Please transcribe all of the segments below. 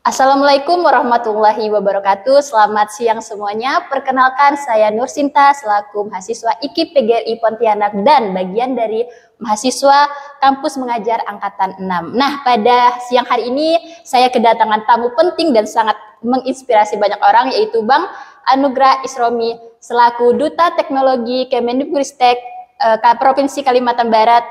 Assalamualaikum warahmatullahi wabarakatuh. Selamat siang semuanya. Perkenalkan, saya Nur Sinta selaku mahasiswa IKIP PGRI Pontianak dan bagian dari mahasiswa kampus mengajar angkatan 6. Nah, pada siang hari ini saya kedatangan tamu penting dan sangat menginspirasi banyak orang, yaitu Bang Anugrah Isromi selaku Duta Teknologi Kemendikbudristek Provinsi Kalimantan Barat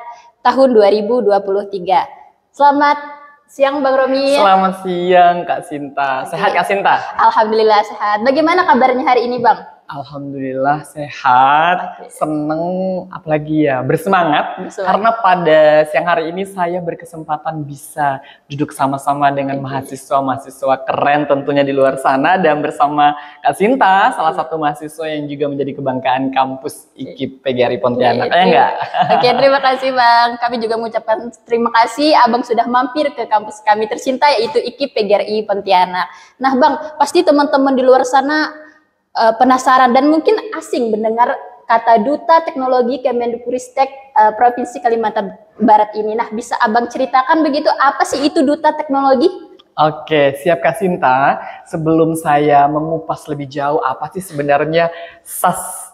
tahun 2023. Selamat siang Bang Romi. Selamat siang Kak Sinta. Sehat Kak Sinta? Alhamdulillah sehat. Bagaimana kabarnya hari ini Bang? Alhamdulillah sehat. Seneng, apalagi ya bersemangat. Karena pada siang hari ini saya berkesempatan bisa duduk sama-sama dengan mahasiswa-mahasiswa keren tentunya di luar sana. Dan bersama Kak Sinta, salah satu mahasiswa yang juga menjadi kebanggaan kampus IKIP PGRI Pontianak. Ya enggak? Oke, terima kasih Bang. Kami juga mengucapkan terima kasih Abang sudah mampir ke kampus kami tercinta, yaitu IKIP PGRI Pontianak. Nah Bang, pasti teman-teman di luar sana penasaran dan mungkin asing mendengar kata Duta Teknologi Kemendikbudristek Provinsi Kalimantan Barat ini. Nah, bisa Abang ceritakan begitu, apa sih itu Duta Teknologi? Oke, siap Kak Sinta. Sebelum saya mengupas lebih jauh apa sih sebenarnya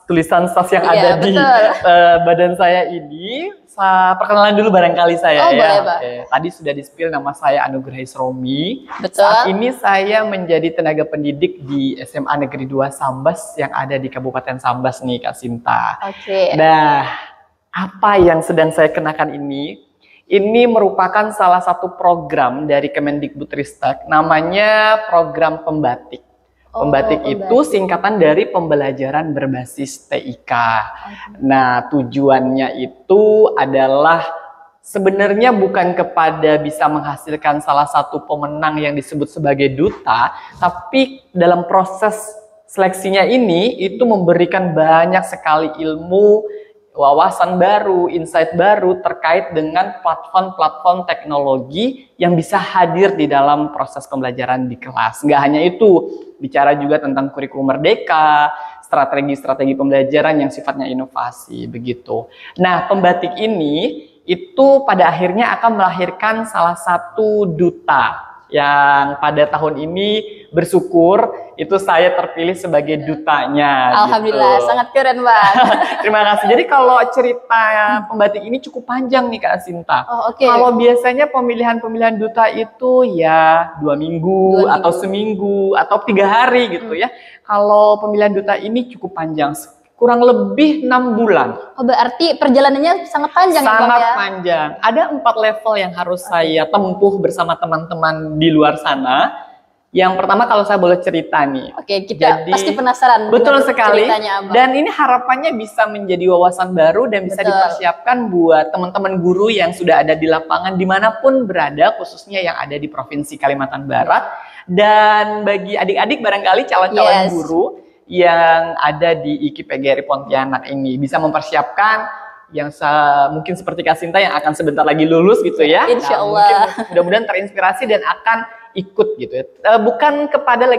tulisan SAS yang ada di badan saya ini, perkenalan dulu barangkali saya ya. Oke. Tadi sudah di-spill nama saya Anugrah Isromi. Betul. Saat ini saya menjadi tenaga pendidik di SMA Negeri 2 Sambas yang ada di Kabupaten Sambas nih Kak Sinta. Oke. Nah, apa yang sedang saya kenakan ini merupakan salah satu program dari Kemendikbudristek, namanya program Pembatik. Pembatik itu singkatan dari pembelajaran berbasis TIK. Nah, tujuannya itu adalah sebenarnya bukan kepada bisa menghasilkan salah satu pemenang yang disebut sebagai duta, tapi dalam proses seleksinya ini itu memberikan banyak sekali ilmu, wawasan baru, insight baru terkait dengan platform-platform teknologi yang bisa hadir di dalam proses pembelajaran di kelas. Nggak hanya itu, bicara juga tentang kurikulum merdeka, strategi-strategi pembelajaran yang sifatnya inovasi, begitu. Nah, pembatik ini itu pada akhirnya akan melahirkan salah satu duta yang pada tahun ini bersyukur itu saya terpilih sebagai dutanya. Alhamdulillah, gitu. Sangat keren Bang. Terima kasih. Jadi kalau cerita pembatik ini cukup panjang nih Kak Sinta. Okay. Kalau biasanya pemilihan duta itu ya 2 minggu atau seminggu atau 3 hari gitu ya. Kalau pemilihan duta ini cukup panjang, kurang lebih 6 bulan. Oh, berarti perjalanannya sangat panjang ya Bang ya? Sangat panjang. Ada 4 level yang harus saya tempuh bersama teman-teman di luar sana. Yang pertama kalau saya boleh cerita nih. Oke, kita pasti penasaran. Betul sekali. Dan ini harapannya bisa menjadi wawasan baru dan bisa dipersiapkan buat teman-teman guru yang sudah ada di lapangan dimanapun berada, khususnya yang ada di Provinsi Kalimantan Barat. Dan bagi adik-adik barangkali calon-calon guru yang ada di IKIP PGRI Pontianak ini bisa mempersiapkan yang mungkin seperti Kak Sinta yang akan sebentar lagi lulus gitu ya. Insya Allah. Mudah-mudahan terinspirasi dan akan ikut gitu ya. Bukan kepada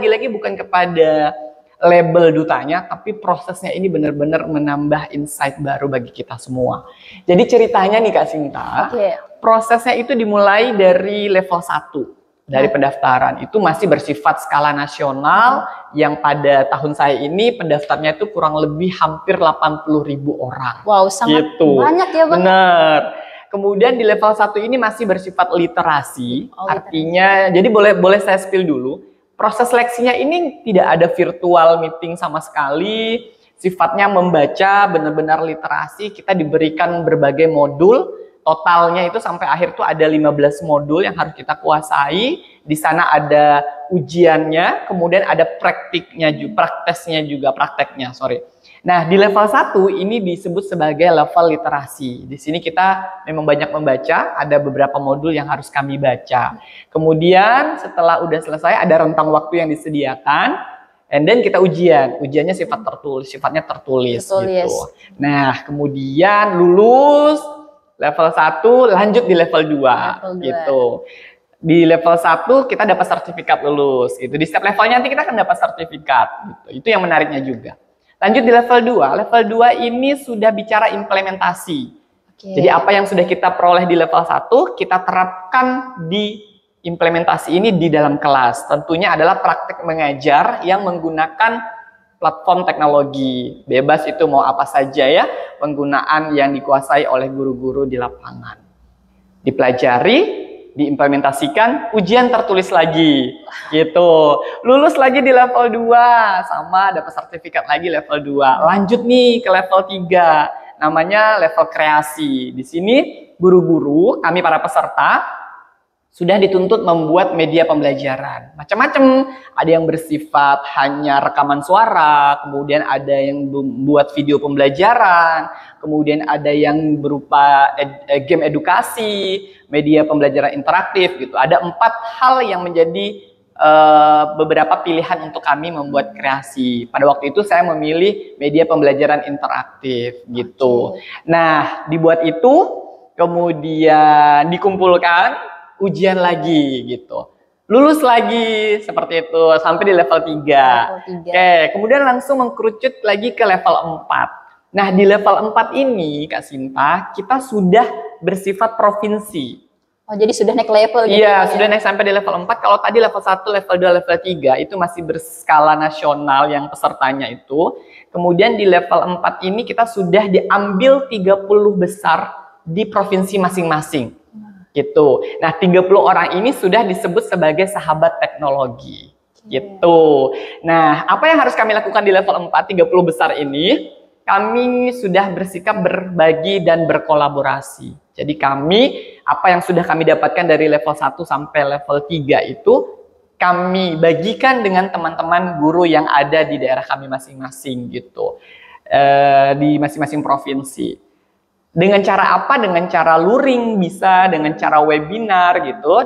label dutanya, tapi prosesnya ini benar-benar menambah insight baru bagi kita semua. Jadi ceritanya nih Kak Sinta, prosesnya itu dimulai dari level 1. Dari pendaftaran itu masih bersifat skala nasional yang pada tahun saya ini pendaftarnya itu kurang lebih hampir 80.000 orang. Wow, sangat banyak ya Bang. Bener. Kemudian di level 1 ini masih bersifat literasi, artinya jadi boleh saya spill dulu. Proses seleksinya ini tidak ada virtual meeting sama sekali, sifatnya membaca, benar-benar literasi. Kita diberikan berbagai modul. Totalnya itu sampai akhir tuh ada 15 modul yang harus kita kuasai. Di sana ada ujiannya, kemudian ada prakteknya juga. Nah, di level 1 ini disebut sebagai level literasi. Di sini kita memang banyak membaca, ada beberapa modul yang harus kami baca. Kemudian setelah udah selesai ada rentang waktu yang disediakan. And then kita ujiannya sifatnya tertulis. Gitu. Nah, kemudian lulus level 1 lanjut di level 2 gitu. Di level 1 kita dapat sertifikat lulus gitu. Di setiap levelnya nanti kita akan dapat sertifikat gitu. Itu yang menariknya juga. Lanjut di level 2. Level 2 ini sudah bicara implementasi. Jadi apa yang sudah kita peroleh di level 1 kita terapkan di implementasi ini di dalam kelas. Tentunya adalah praktek mengajar yang menggunakan platform teknologi. Bebas itu mau apa saja ya, penggunaan yang dikuasai oleh guru-guru di lapangan. Dipelajari, diimplementasikan, ujian tertulis lagi. Gitu. Lulus lagi di level 2, sama dapat sertifikat lagi level 2. Lanjut nih ke level 3, namanya level kreasi. Di sini guru-guru, kami para peserta, sudah dituntut membuat media pembelajaran. Macam-macam, ada yang bersifat hanya rekaman suara, kemudian ada yang membuat video pembelajaran, kemudian ada yang berupa game edukasi, media pembelajaran interaktif gitu. Ada 4 hal yang menjadi beberapa pilihan untuk kami membuat kreasi. Pada waktu itu saya memilih media pembelajaran interaktif gitu. Nah, dibuat itu, kemudian dikumpulkan, ujian lagi gitu. Lulus lagi seperti itu sampai di level 3. Oke, kemudian langsung mengkerucut lagi ke level 4. Nah, di level 4 ini Kak Sinta, kita sudah bersifat provinsi. Oh, jadi sudah naik level gitu. Iya, sudah naik sampai di level 4. Kalau tadi level 1, level 2, level 3 itu masih berskala nasional yang pesertanya itu. Kemudian di level 4 ini kita sudah diambil 30 besar di provinsi masing-masing. Gitu. Nah, 30 orang ini sudah disebut sebagai sahabat teknologi. Gitu. Nah, apa yang harus kami lakukan di level 4, 30 besar ini? Kami sudah bersikap berbagi dan berkolaborasi. Jadi kami, apa yang sudah kami dapatkan dari level 1 sampai level 3 itu, kami bagikan dengan teman-teman guru yang ada di daerah kami masing-masing gitu. Di masing-masing provinsi. Dengan cara apa? Dengan cara luring bisa, dengan cara webinar gitu.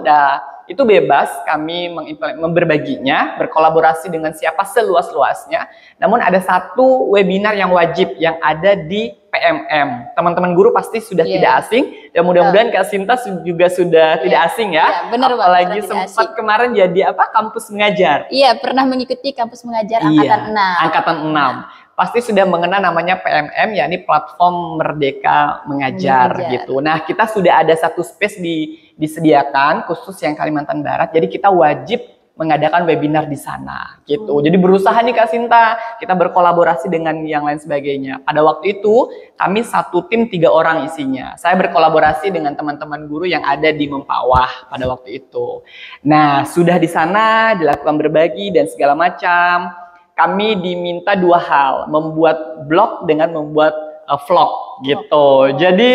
Itu bebas kami berbaginya, berkolaborasi dengan siapa seluas-luasnya. Namun ada satu webinar yang wajib yang ada di PMM. Teman-teman guru pasti sudah tidak asing, dan mudah-mudahan Kak Sinta juga sudah tidak asing ya. Benar, apalagi sempat kemarin jadi kampus mengajar. Iya, pernah mengikuti kampus mengajar angkatan 6. Angkatan 6. Pasti sudah mengenal namanya PMM, yakni Platform Merdeka Mengajar gitu. Nah, kita sudah ada satu space disediakan khusus yang Kalimantan Barat. Jadi kita wajib mengadakan webinar di sana gitu. Jadi berusaha nih Kak Sinta, kita berkolaborasi dengan yang lain sebagainya. Pada waktu itu kami satu tim 3 orang isinya. Saya berkolaborasi dengan teman-teman guru yang ada di Mempawah pada waktu itu. Nah, sudah di sana dilakukan berbagi dan segala macam. Kami diminta 2 hal, membuat blog dengan membuat vlog gitu. Jadi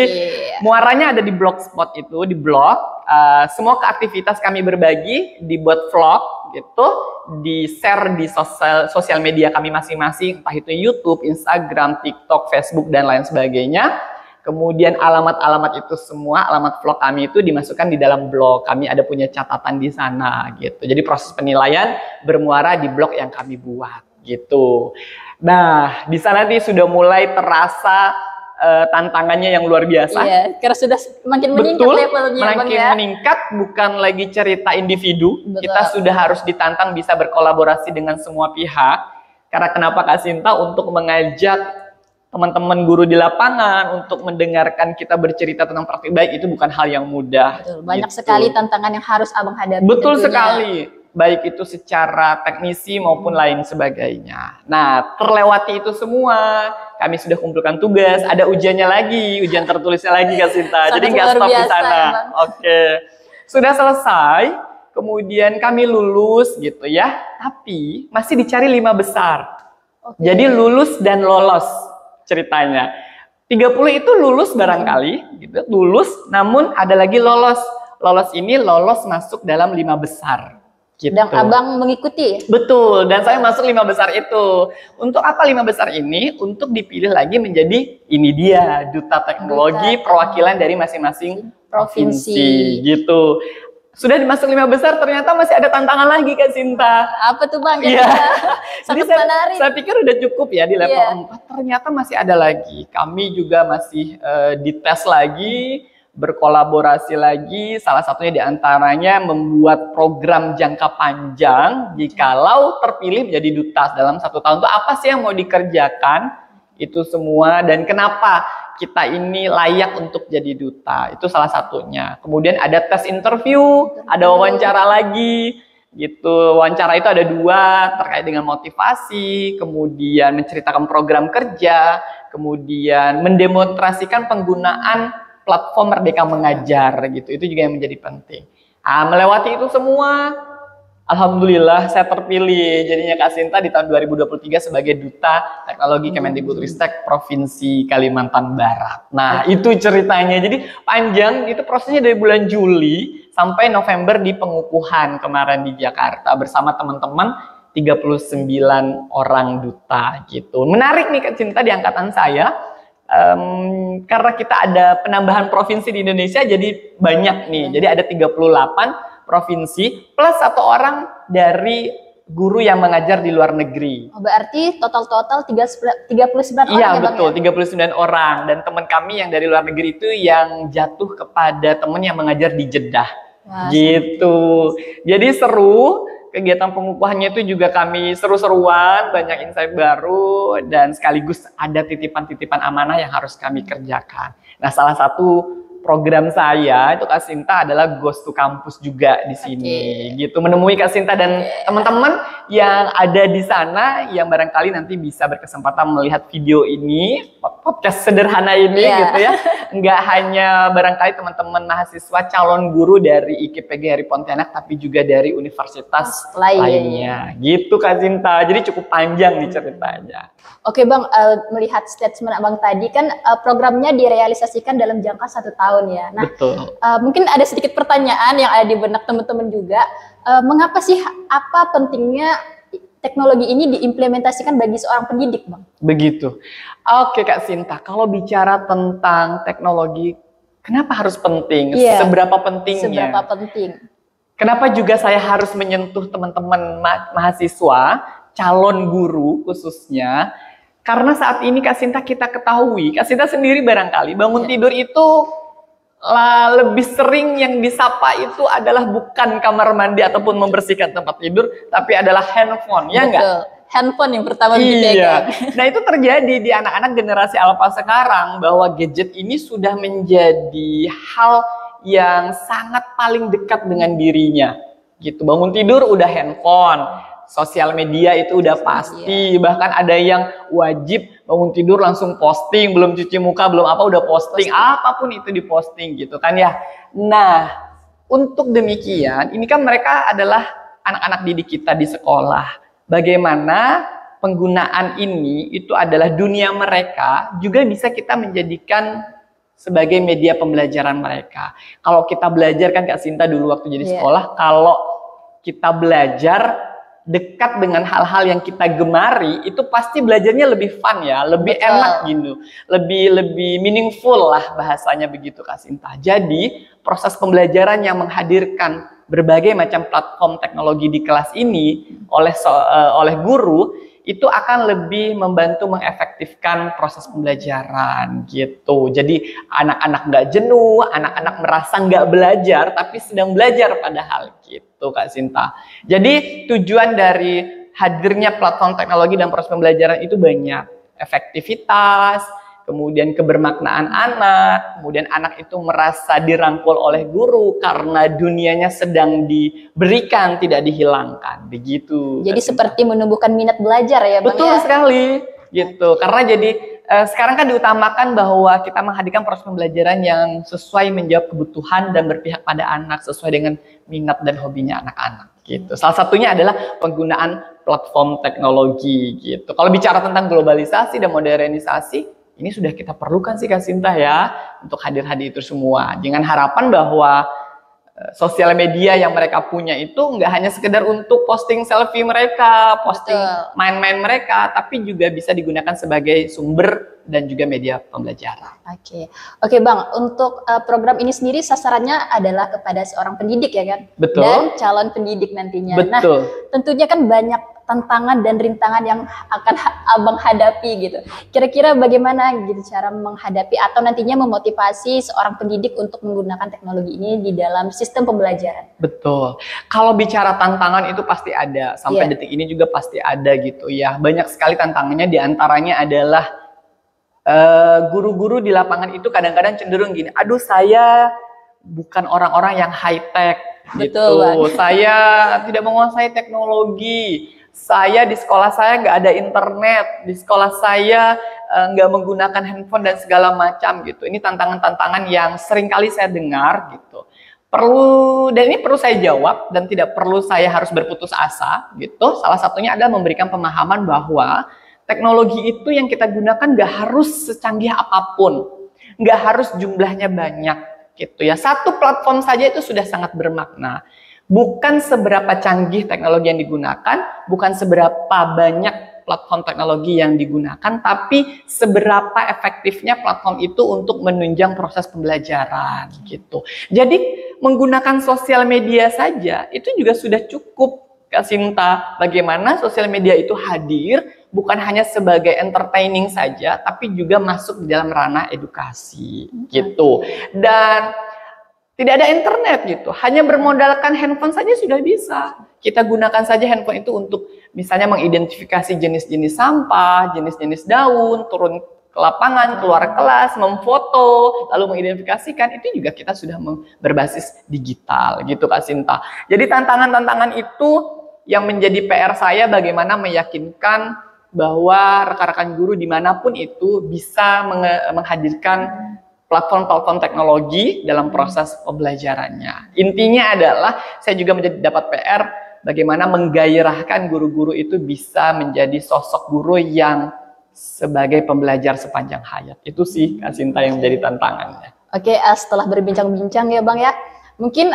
muaranya ada di blogspot itu, di blog. Semua aktivitas kami berbagi, dibuat vlog gitu, di-share di sosial media kami masing-masing, entah itu YouTube, Instagram, TikTok, Facebook, dan lain sebagainya. Kemudian alamat-alamat itu semua, alamat vlog kami itu dimasukkan di dalam blog. Kami ada punya catatan di sana gitu. Jadi proses penilaian bermuara di blog yang kami buat gitu. Nah, di sana nih sudah mulai terasa tantangannya yang luar biasa. Iya, karena sudah makin meningkat levelnya, makin meningkat, bukan lagi cerita individu. Betul. Kita sudah harus ditantang bisa berkolaborasi dengan semua pihak. Karena kenapa Kak Sinta? Untuk mengajak teman-teman guru di lapangan untuk mendengarkan kita bercerita tentang praktik baik itu bukan hal yang mudah. Betul, banyak sekali tantangan yang harus Abang hadapi. Betul sekali, baik itu secara teknisi maupun lain sebagainya. Nah, terlewati itu semua, kami sudah kumpulkan tugas, ada ujiannya lagi, ujian tertulisnya lagi Kak Sinta. Jadi nggak stop di sana. Oke, sudah selesai, kemudian kami lulus gitu ya, tapi masih dicari 5 besar. Jadi lulus dan lolos ceritanya. 30 itu lulus barangkali, gitu, lulus, namun ada lagi lolos. Lolos ini lolos masuk dalam 5 besar. Gitu. Dan Abang mengikuti? Betul, dan saya masuk 5 besar itu. Untuk apa 5 besar ini? Untuk dipilih lagi menjadi, ini dia, Duta Teknologi perwakilan dari masing-masing provinsi. Gitu. Sudah dimasuk 5 besar, ternyata masih ada tantangan lagi Kak Sinta. Apa tuh Bang? Iya. Jadi saya pikir udah cukup ya di level 4, ternyata masih ada lagi. Kami juga masih dites lagi, berkolaborasi lagi, salah satunya diantaranya membuat program jangka panjang, jikalau terpilih menjadi duta dalam 1 tahun itu apa sih yang mau dikerjakan, itu semua, dan kenapa kita ini layak untuk jadi duta. Itu salah satunya. Kemudian ada tes interview, ada wawancara lagi gitu. Wawancara itu ada 2 terkait dengan motivasi, kemudian menceritakan program kerja, kemudian mendemonstrasikan penggunaan platform Merdeka Mengajar gitu. Itu juga yang menjadi penting. Melewati itu semua, alhamdulillah saya terpilih jadinya Kak Sinta di tahun 2023 sebagai Duta Teknologi Kemendikbudristek Provinsi Kalimantan Barat. Nah, itu ceritanya. Jadi panjang, itu prosesnya dari bulan Juli sampai November di pengukuhan kemarin di Jakarta bersama teman-teman 39 orang duta gitu. Menarik nih Kak Sinta di angkatan saya. Karena kita ada penambahan provinsi di Indonesia jadi banyak nih. Jadi ada 38 provinsi plus 1 orang dari guru yang mengajar di luar negeri. Oh, berarti total 39 orang iya, ya Bang? Betul, 39 orang. Dan teman kami yang dari luar negeri itu yang jatuh kepada teman yang mengajar di Jeddah. Wah, gitu. Jadi seru. Kegiatan pengukuhannya itu juga kami seru-seruan, banyak insight baru, dan sekaligus ada titipan-titipan amanah yang harus kami kerjakan. Nah, salah satu program saya itu Kak Sinta adalah Ghost to Campus juga di sini, gitu. Menemui Kak Sinta dan teman-teman yang ada di sana, yang barangkali nanti bisa berkesempatan melihat video ini, podcast sederhana ini, gitu ya. Enggak hanya barangkali teman-teman mahasiswa calon guru dari IKIP Pontianak, tapi juga dari universitas lainnya, gitu Kak Sinta. Jadi cukup panjang nih ceritanya. Oke Bang, melihat statement Abang tadi kan programnya direalisasikan dalam jangka 1 tahun ya. Nah, mungkin ada sedikit pertanyaan yang ada di benak teman-teman juga. Mengapa sih, apa pentingnya teknologi ini diimplementasikan bagi seorang pendidik, Bang? Begitu. Oke Kak Sinta, kalau bicara tentang teknologi, kenapa harus penting? Seberapa pentingnya? Seberapa penting? Kenapa juga saya harus menyentuh teman-teman mahasiswa, calon guru khususnya? Karena saat ini Kak Sinta kita ketahui, Kak Sinta sendiri barangkali bangun tidur itu lebih sering yang disapa itu adalah bukan kamar mandi ataupun membersihkan tempat tidur, tapi adalah handphone, ya enggak? Handphone yang pertama dipegang. Nah, itu terjadi di anak-anak generasi alpha sekarang, bahwa gadget ini sudah menjadi hal yang sangat paling dekat dengan dirinya. Gitu, bangun tidur udah handphone. Sosial media itu udah pasti, bahkan ada yang wajib bangun tidur langsung posting, belum cuci muka, belum apa udah posting, apapun itu diposting gitu kan ya. Nah, untuk demikian, ini kan mereka adalah anak-anak didik kita di sekolah. Bagaimana penggunaan ini itu adalah dunia mereka, juga bisa kita menjadikan sebagai media pembelajaran mereka. Kalau kita belajar kan Kak Sinta dulu waktu jadi sekolah, kalau kita belajar dekat dengan hal-hal yang kita gemari, itu pasti belajarnya lebih fun ya, lebih enak gitu, lebih meaningful lah bahasanya begitu Kak Sinta. Jadi proses pembelajaran yang menghadirkan berbagai macam platform teknologi di kelas ini oleh guru itu akan lebih membantu mengefektifkan proses pembelajaran gitu. Jadi anak-anak nggak jenuh, anak-anak merasa nggak belajar tapi sedang belajar padahal gitu Kak Sinta. Jadi tujuan dari hadirnya platform teknologi dan proses pembelajaran itu banyak. Efektivitas, kemudian kebermaknaan anak, kemudian anak itu merasa dirangkul oleh guru karena dunianya sedang diberikan, tidak dihilangkan, begitu. Jadi seperti menumbuhkan minat belajar ya Bang? Betul sekali, gitu. Karena jadi sekarang kan diutamakan bahwa kita menghadirkan proses pembelajaran yang sesuai menjawab kebutuhan dan berpihak pada anak, sesuai dengan minat dan hobinya anak-anak. Gitu. Salah satunya adalah penggunaan platform teknologi. Gitu. Kalau bicara tentang globalisasi dan modernisasi, ini sudah kita perlukan sih Kak Sinta ya, untuk hadir-hadir itu semua. Dengan harapan bahwa sosial media yang mereka punya itu nggak hanya sekedar untuk posting selfie mereka, posting main-main mereka, tapi juga bisa digunakan sebagai sumber dan juga media pembelajaran. Oke Bang, untuk program ini sendiri sasarannya adalah kepada seorang pendidik ya kan? Betul. Dan calon pendidik nantinya. Betul. Nah, tentunya kan banyak tantangan dan rintangan yang akan Abang hadapi gitu. Kira-kira bagaimana gitu cara menghadapi atau nantinya memotivasi seorang pendidik untuk menggunakan teknologi ini di dalam sistem pembelajaran? Betul. Kalau bicara tantangan itu pasti ada. Sampai detik ini juga pasti ada gitu ya. Banyak sekali tantangannya, diantaranya adalah guru-guru di lapangan itu kadang-kadang cenderung gini, aduh saya bukan orang-orang yang high tech gitu, saya tidak menguasai teknologi, saya di sekolah saya nggak ada internet, di sekolah saya nggak menggunakan handphone dan segala macam gitu. Ini tantangan-tantangan yang sering kali saya dengar gitu. Dan ini perlu saya jawab dan tidak perlu saya harus berputus asa gitu. Salah satunya adalah memberikan pemahaman bahwa teknologi itu yang kita gunakan nggak harus secanggih apapun, nggak harus jumlahnya banyak gitu ya. Satu platform saja itu sudah sangat bermakna. Bukan seberapa canggih teknologi yang digunakan, bukan seberapa banyak platform teknologi yang digunakan, tapi seberapa efektifnya platform itu untuk menunjang proses pembelajaran gitu. Jadi menggunakan sosial media saja itu juga sudah cukup, Kak Sinta, bagaimana sosial media itu hadir bukan hanya sebagai entertaining saja, tapi juga masuk di dalam ranah edukasi gitu. Dan tidak ada internet gitu, hanya bermodalkan handphone saja sudah bisa. Kita gunakan saja handphone itu untuk misalnya mengidentifikasi jenis-jenis sampah, jenis-jenis daun, turun ke lapangan, keluar kelas, memfoto, lalu mengidentifikasikan, itu juga kita sudah berbasis digital gitu, Kak Sinta. Jadi tantangan-tantangan itu yang menjadi PR saya bagaimana meyakinkan bahwa rekan-rekan guru dimanapun itu bisa menghadirkan platform-platform teknologi dalam proses pembelajarannya. Intinya adalah saya juga dapat PR bagaimana menggairahkan guru-guru itu bisa menjadi sosok guru yang sebagai pembelajar sepanjang hayat. Itu sih, Kak Sinta, yang menjadi tantangannya. Oke, setelah berbincang-bincang ya Bang ya, mungkin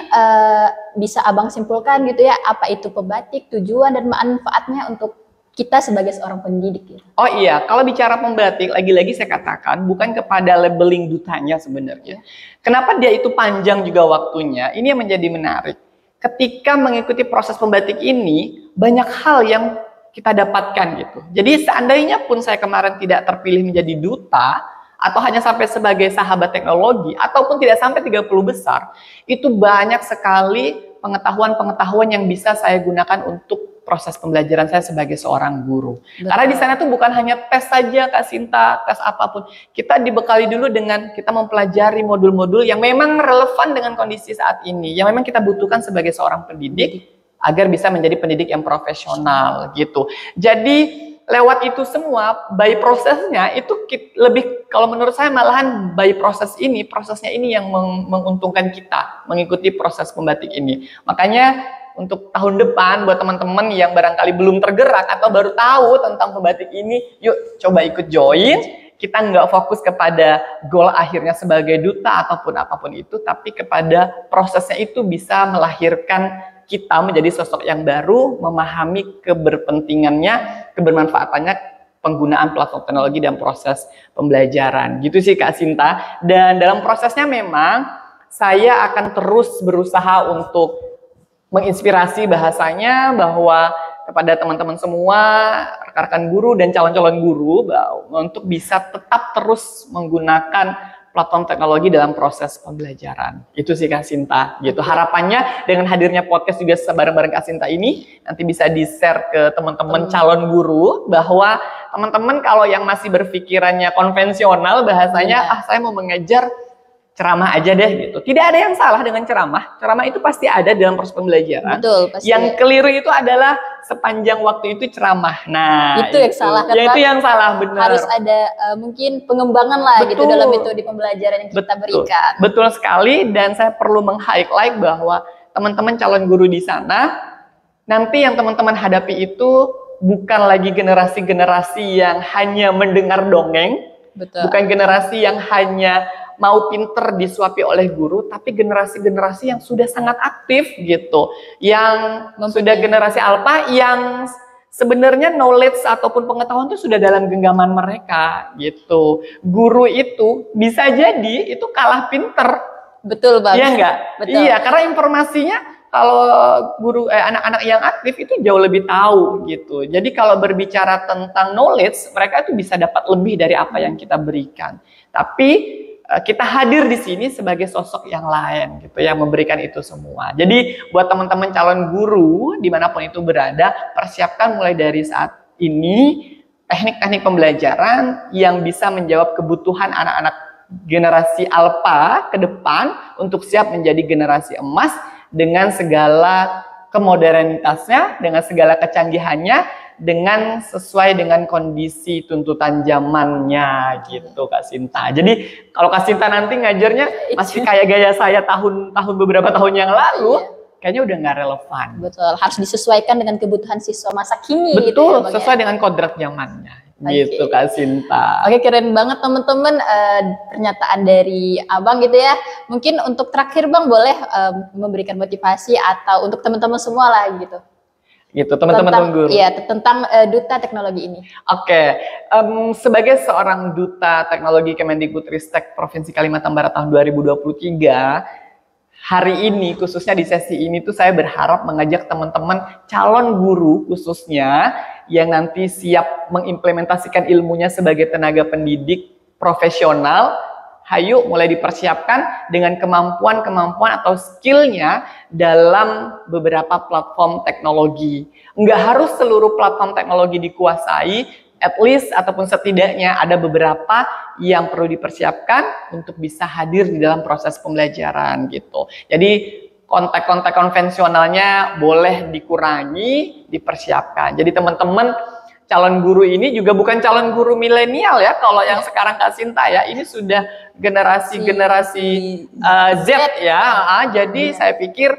bisa Abang simpulkan gitu ya, apa itu pembatik, tujuan dan manfaatnya untuk kita sebagai seorang pendidik gitu. Oh iya, kalau bicara pembatik, lagi-lagi saya katakan bukan kepada labeling dutanya sebenarnya. Kenapa dia itu panjang juga waktunya? Ini yang menjadi menarik. Ketika mengikuti proses pembatik ini, banyak hal yang kita dapatkan gitu. Jadi seandainya pun saya kemarin tidak terpilih menjadi duta, atau hanya sampai sebagai sahabat teknologi, ataupun tidak sampai 30 besar, itu banyak sekali pengetahuan-pengetahuan yang bisa saya gunakan untuk proses pembelajaran saya sebagai seorang guru. Betul. Karena di sana tuh bukan hanya tes saja, Kak Sinta, tes apapun. Kita dibekali dulu dengan kita mempelajari modul-modul yang memang relevan dengan kondisi saat ini, yang memang kita butuhkan sebagai seorang pendidik agar bisa menjadi pendidik yang profesional gitu. Jadi lewat itu semua, by prosesnya itu lebih, kalau menurut saya malahan by prosesnya ini yang menguntungkan kita mengikuti proses pembatik ini. Makanya untuk tahun depan buat teman-teman yang barangkali belum tergerak atau baru tahu tentang pembatik ini, yuk coba ikut join. Kita nggak fokus kepada goal akhirnya sebagai duta ataupun apapun itu, tapi kepada prosesnya itu bisa melahirkan kita menjadi sosok yang baru, memahami keberpentingannya, kebermanfaatannya penggunaan platform teknologi dan proses pembelajaran. Gitu sih, Kak Sinta. Dan dalam prosesnya memang saya akan terus berusaha untuk menginspirasi bahasanya bahwa kepada teman-teman semua, rekan-rekan guru dan calon-calon guru, untuk bisa tetap terus menggunakan platform teknologi dalam proses pembelajaran. Itu sih, Kak Sinta. Gitu. Harapannya dengan hadirnya podcast juga bareng-bareng Kak Sinta ini, nanti bisa di-share ke teman-teman calon guru, bahwa teman-teman kalau yang masih berpikirannya konvensional, bahasanya, saya mau mengajar ceramah aja deh gitu. Tidak ada yang salah dengan ceramah. Ceramah itu pasti ada dalam proses pembelajaran. Betul, pasti. Yang keliru itu adalah sepanjang waktu itu ceramah. Nah, itu yang salah. Ya, itu yang salah, benar. Harus ada mungkin pengembangan lah gitu dalam metode pembelajaran yang kita berikan. Betul sekali, dan saya perlu meng-highlight bahwa teman-teman calon guru di sana, nanti yang teman-teman hadapi itu bukan lagi generasi-generasi yang hanya mendengar dongeng, bukan generasi yang hanya mau pinter disuapi oleh guru, tapi generasi-generasi yang sudah sangat aktif gitu, yang sudah generasi alpha, yang sebenarnya knowledge ataupun pengetahuan itu sudah dalam genggaman mereka gitu. Guru itu bisa jadi itu kalah pinter. Betul Bang. Iya enggak? Betul. Iya, karena informasinya kalau guru anak-anak yang aktif itu jauh lebih tahu gitu. Jadi kalau berbicara tentang knowledge, mereka itu bisa dapat lebih dari apa yang kita berikan. Tapi kita hadir di sini sebagai sosok yang lain gitu, yang memberikan itu semua. Jadi buat teman-teman calon guru dimanapun itu berada, persiapkan mulai dari saat ini teknik-teknik pembelajaran yang bisa menjawab kebutuhan anak-anak generasi alpha ke depan untuk siap menjadi generasi emas dengan segala kemodernitasnya, dengan segala kecanggihannya, dengan sesuai dengan kondisi tuntutan zamannya gitu Kak Sinta. Jadi kalau Kak Sinta nanti ngajarnya masih kayak gaya saya tahun beberapa tahun yang lalu, kayaknya udah nggak relevan. Betul, harus disesuaikan dengan kebutuhan siswa masa kini. Betul, gitu ya, sesuai dengan kodrat zamannya. Gitu Kak Sinta. Oke, keren banget teman-teman pernyataan dari Abang gitu ya. Mungkin untuk terakhir Bang boleh memberikan motivasi atau untuk teman-teman semua lah gitu. Gitu teman-teman guru. Iya, tentang duta teknologi ini. Oke, sebagai seorang duta teknologi Kemendikbudristek Provinsi Kalimantan Barat tahun 2023, hari ini khususnya di sesi ini tuh saya berharap mengajak teman-teman calon guru khususnya yang nanti siap mengimplementasikan ilmunya sebagai tenaga pendidik profesional. Hayu mulai dipersiapkan dengan kemampuan-kemampuan atau skillnya dalam beberapa platform teknologi. Nggak harus seluruh platform teknologi dikuasai, at least ataupun setidaknya ada beberapa yang perlu dipersiapkan untuk bisa hadir di dalam proses pembelajaran gitu. Jadi kontak-kontak konvensionalnya boleh dikurangi, dipersiapkan. Jadi teman-teman calon guru ini juga bukan calon guru milenial ya, kalau yang sekarang Kak Sinta ya, ini sudah generasi Z ya. Jadi saya pikir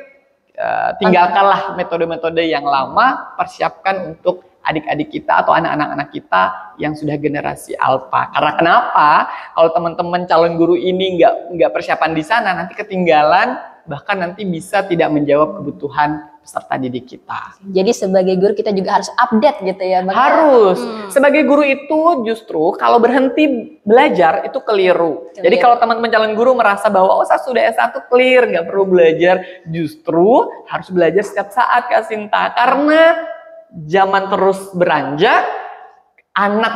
tinggalkanlah metode-metode yang lama, persiapkan untuk adik-adik kita atau anak-anak kita yang sudah generasi alpha. Karena kenapa? Kalau teman-teman calon guru ini nggak persiapan di sana, nanti ketinggalan, bahkan nanti bisa tidak menjawab kebutuhan peserta didik kita. Jadi sebagai guru kita juga harus update gitu ya Bang? Harus. Sebagai guru itu justru kalau berhenti belajar itu keliru. Jadi kalau teman-teman calon guru merasa bahwa oh saya sudah S1 clear, nggak perlu belajar, justru harus belajar setiap saat Kak Sinta. Karena zaman terus beranjak, anak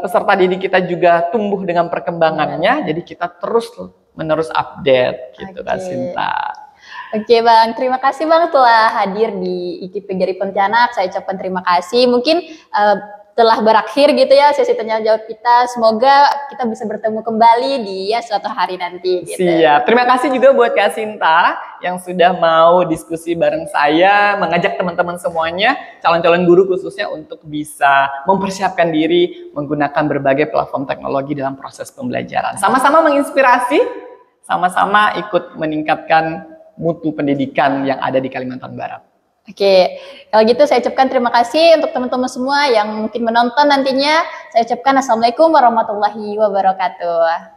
peserta didik kita juga tumbuh dengan perkembangannya, jadi kita terus menerus update gitu Kak Sinta. Oke Bang, terima kasih Bang telah hadir di IKIP PGRI Pontianak. Saya ucapkan terima kasih. Mungkin telah berakhir gitu ya sesi tanya jawab kita. Semoga kita bisa bertemu kembali di suatu hari nanti. Gitu. Siap. Terima kasih juga buat Kak Sinta yang sudah mau diskusi bareng saya, mengajak teman-teman semuanya, calon-calon guru khususnya untuk bisa mempersiapkan diri menggunakan berbagai platform teknologi dalam proses pembelajaran. Sama-sama menginspirasi, sama-sama ikut meningkatkan mutu pendidikan yang ada di Kalimantan Barat. Oke, kalau gitu saya ucapkan terima kasih untuk teman-teman semua yang mungkin menonton nantinya. Saya ucapkan Assalamualaikum warahmatullahi wabarakatuh.